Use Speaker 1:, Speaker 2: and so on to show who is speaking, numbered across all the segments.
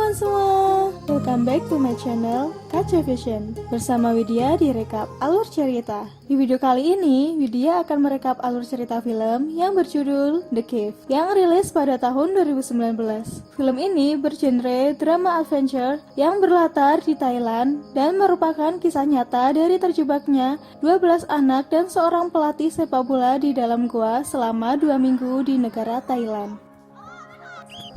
Speaker 1: teman-teman semua, welcome back to my channel Kaca Vision. Bersama Widya di rekap alur cerita. Di video kali ini, Widya akan merekap alur cerita film yang berjudul The Cave yang rilis pada tahun 2019. Film ini bergenre drama adventure yang berlatar di Thailand dan merupakan kisah nyata dari terjebaknya 12 anak dan seorang pelatih sepak bola di dalam gua selama 2 minggu di negara Thailand.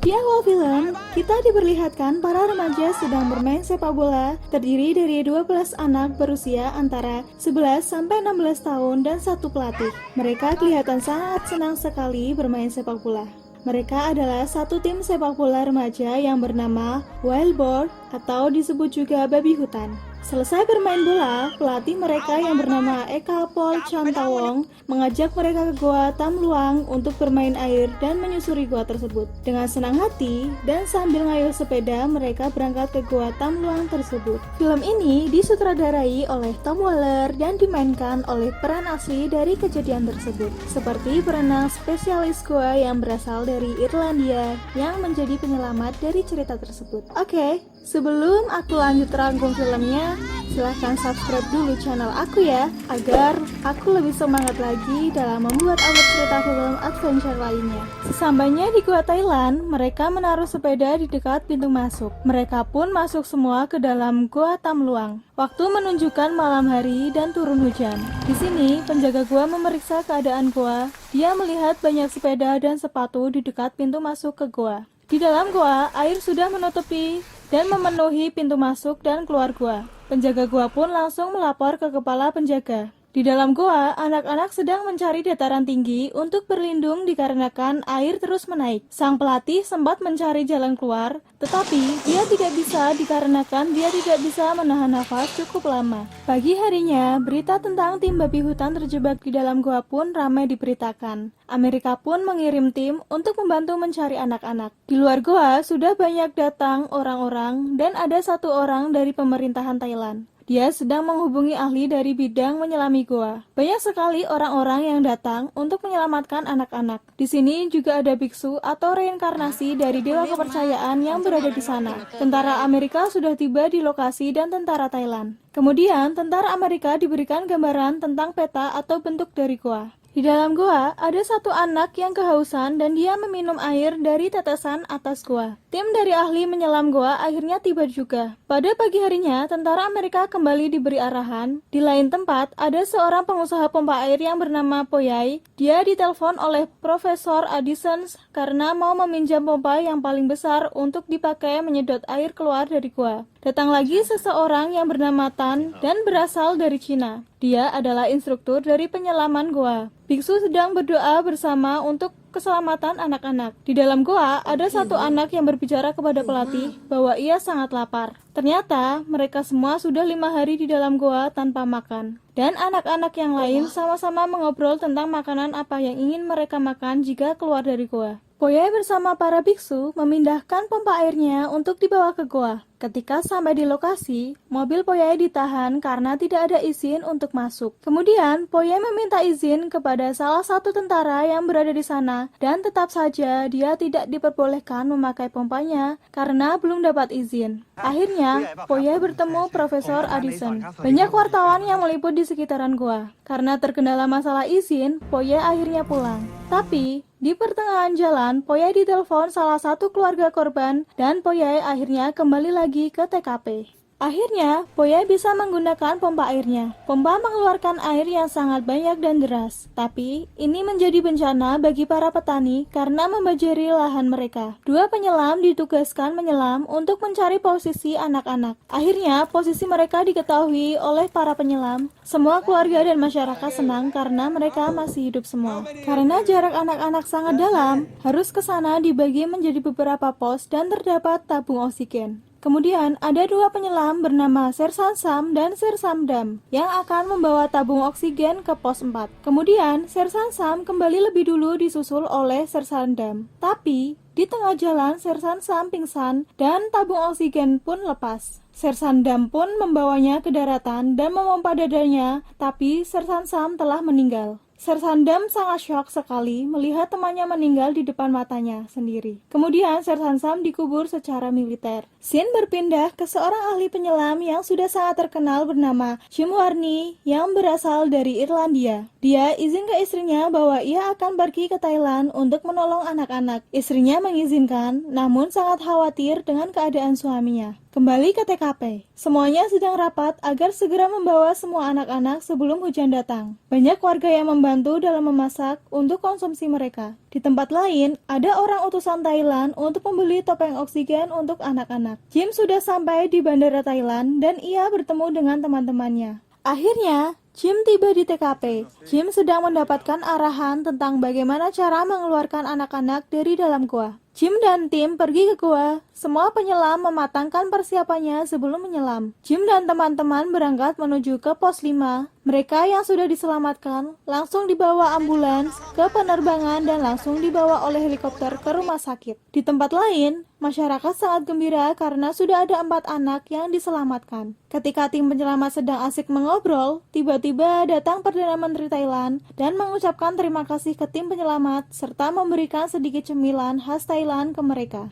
Speaker 1: Di awal film, kita diperlihatkan para remaja sedang bermain sepak bola terdiri dari 12 anak berusia antara 11 sampai 16 tahun dan satu pelatih. Mereka kelihatan sangat senang sekali bermain sepak bola. Mereka adalah satu tim sepak bola remaja yang bernama Wild Boar atau disebut juga babi hutan. Selesai bermain bola, pelatih mereka yang bernama Eka Pol Chantawong mengajak mereka ke Gua Tam Luang untuk bermain air dan menyusuri gua tersebut. Dengan senang hati dan sambil ngayuh sepeda, mereka berangkat ke Gua Tam Luang tersebut. Film ini disutradarai oleh Tom Waller dan dimainkan oleh peran asli dari kejadian tersebut, seperti perenang spesialis gua yang berasal dari Irlandia yang menjadi penyelamat dari cerita tersebut. Oke, sebelum aku lanjut rangkum filmnya, silahkan subscribe dulu channel aku ya, agar aku lebih semangat lagi dalam membuat alur cerita film adventure lainnya. Sesampainya di Gua Thailand, mereka menaruh sepeda di dekat pintu masuk. Mereka pun masuk semua ke dalam Gua Tam Luang. Waktu menunjukkan malam hari dan turun hujan. Di sini, penjaga gua memeriksa keadaan gua. Dia melihat banyak sepeda dan sepatu di dekat pintu masuk ke gua. Di dalam gua, air sudah menutupi dan memenuhi pintu masuk dan keluar gua. Penjaga gua pun langsung melapor ke kepala penjaga. Di dalam gua, anak-anak sedang mencari dataran tinggi untuk berlindung dikarenakan air terus menaik. Sang pelatih sempat mencari jalan keluar, tetapi dia tidak bisa dikarenakan dia tidak bisa menahan nafas cukup lama. Pagi harinya, berita tentang tim babi hutan terjebak di dalam gua pun ramai diberitakan. Amerika pun mengirim tim untuk membantu mencari anak-anak. Di luar gua, sudah banyak datang orang-orang dan ada satu orang dari pemerintahan Thailand. Dia sedang menghubungi ahli dari bidang menyelami gua. Banyak sekali orang-orang yang datang untuk menyelamatkan anak-anak. Di sini juga ada biksu atau reinkarnasi dari dewa kepercayaan yang berada di sana. Tentara Amerika sudah tiba di lokasi dan tentara Thailand. Kemudian, tentara Amerika diberikan gambaran tentang peta atau bentuk dari gua. Di dalam gua, ada satu anak yang kehausan dan dia meminum air dari tetesan atas gua. Tim dari ahli menyelam gua akhirnya tiba juga. Pada pagi harinya, tentara Amerika kembali diberi arahan. Di lain tempat, ada seorang pengusaha pompa air yang bernama Poyai. Dia ditelepon oleh Profesor Addison karena mau meminjam pompa yang paling besar untuk dipakai menyedot air keluar dari gua. Datang lagi seseorang yang bernama Tan dan berasal dari Cina. Dia adalah instruktur dari penyelaman gua. Biksu sedang berdoa bersama untuk keselamatan anak-anak. Di dalam gua, ada satu anak yang berbicara kepada pelatih bahwa ia sangat lapar. Ternyata, mereka semua sudah 5 hari di dalam gua tanpa makan. Dan anak-anak yang lain sama-sama mengobrol tentang makanan apa yang ingin mereka makan jika keluar dari gua. Poyai bersama para biksu memindahkan pompa airnya untuk dibawa ke gua. Ketika sampai di lokasi, mobil Poyai ditahan karena tidak ada izin untuk masuk. Kemudian, Poyai meminta izin kepada salah satu tentara yang berada di sana dan tetap saja dia tidak diperbolehkan memakai pompanya karena belum dapat izin. Akhirnya, Poyai bertemu Profesor Addison. Banyak wartawan yang meliput di sekitaran gua. Karena terkendala masalah izin, Poyai akhirnya pulang. Tapi, di pertengahan jalan, Poyai ditelepon salah satu keluarga korban dan Poyai akhirnya kembali lagi ke TKP. Akhirnya, Poyai bisa menggunakan pompa airnya. Pompa mengeluarkan air yang sangat banyak dan deras. Tapi, ini menjadi bencana bagi para petani karena membajari lahan mereka. 2 penyelam ditugaskan menyelam untuk mencari posisi anak-anak. Akhirnya, posisi mereka diketahui oleh para penyelam. Semua keluarga dan masyarakat senang karena mereka masih hidup semua. Karena jarak anak-anak sangat dalam, harus ke sana dibagi menjadi beberapa pos dan terdapat tabung oksigen. Kemudian ada 2 penyelam bernama Sersan Sam dan Sersan Dam yang akan membawa tabung oksigen ke pos 4. Kemudian Sersan Sam kembali lebih dulu disusul oleh Sersan Dam. Tapi di tengah jalan Sersan Sam pingsan dan tabung oksigen pun lepas. Sersan Dam pun membawanya ke daratan dan memompa dadanya, tapi Sersan Sam telah meninggal. Sersan Dam sangat syok sekali melihat temannya meninggal di depan matanya sendiri. Kemudian Sersan Sam dikubur secara militer. Scene berpindah ke seorang ahli penyelam yang sudah sangat terkenal bernama Jim Warney yang berasal dari Irlandia. Dia izin ke istrinya bahwa ia akan pergi ke Thailand untuk menolong anak-anak. Istrinya mengizinkan, namun sangat khawatir dengan keadaan suaminya. Kembali ke TKP. Semuanya sedang rapat agar segera membawa semua anak-anak sebelum hujan datang. Banyak warga yang membantu dalam memasak untuk konsumsi mereka. Di tempat lain, ada orang utusan Thailand untuk membeli topeng oksigen untuk anak-anak. Jim sudah sampai di bandara Thailand dan ia bertemu dengan teman-temannya. Akhirnya, Jim tiba di TKP. Jim sedang mendapatkan arahan tentang bagaimana cara mengeluarkan anak-anak dari dalam gua. Jim dan tim pergi ke gua. Semua penyelam mematangkan persiapannya sebelum menyelam. Jim dan teman-teman berangkat menuju ke pos 5. Mereka yang sudah diselamatkan langsung dibawa ambulans ke penerbangan dan langsung dibawa oleh helikopter ke rumah sakit. Di tempat lain, masyarakat sangat gembira karena sudah ada 4 anak yang diselamatkan. Ketika tim penyelamat sedang asik mengobrol, tiba-tiba datang Perdana Menteri Thailand dan mengucapkan terima kasih ke tim penyelamat serta memberikan sedikit cemilan khas Thailand ke mereka.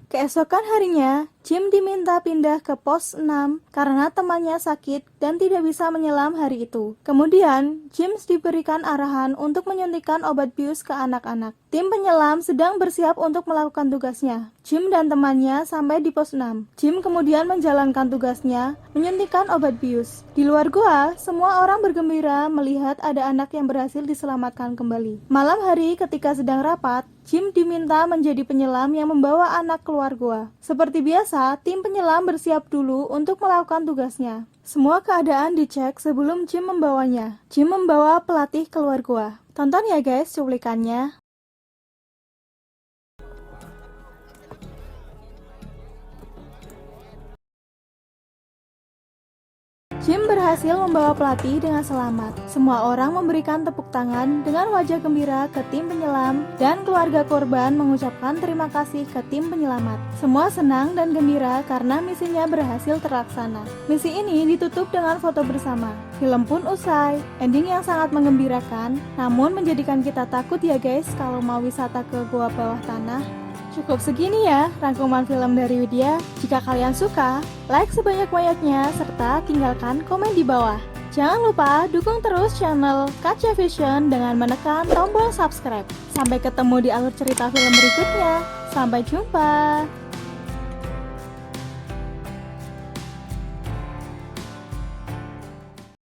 Speaker 1: Keesokan harinya, Jim diminta pindah ke pos 6 karena temannya sakit dan tidak bisa menyelam hari itu. Kemudian, Jim diberikan arahan untuk menyuntikkan obat bius ke anak-anak. Tim penyelam sedang bersiap untuk melakukan tugasnya. Jim dan temannya sampai di pos 6. Jim kemudian menjalankan tugasnya, menyuntikkan obat bius. Di luar gua, semua orang bergembira melihat ada anak yang berhasil diselamatkan kembali. Malam hari ketika sedang rapat, Jim diminta menjadi penyelam yang membawa anak keluar gua. Seperti biasa, tim penyelam bersiap dulu untuk melakukan tugasnya. Semua keadaan dicek sebelum Jim membawanya. Jim membawa pelatih keluar gua. Tonton ya guys cuplikannya. Jim berhasil membawa pelatih dengan selamat. Semua orang memberikan tepuk tangan dengan wajah gembira ke tim penyelam dan keluarga korban mengucapkan terima kasih ke tim penyelamat. Semua senang dan gembira karena misinya berhasil terlaksana. Misi ini ditutup dengan foto bersama. Film pun usai. Ending yang sangat menggembirakan, namun menjadikan kita takut ya guys kalau mau wisata ke gua bawah tanah. Cukup segini ya rangkuman film dari Widya. Jika kalian suka, like sebanyak-banyaknya serta tinggalkan komen di bawah. Jangan lupa dukung terus channel Kaca Vision dengan menekan tombol subscribe. Sampai ketemu di alur cerita film berikutnya. Sampai jumpa.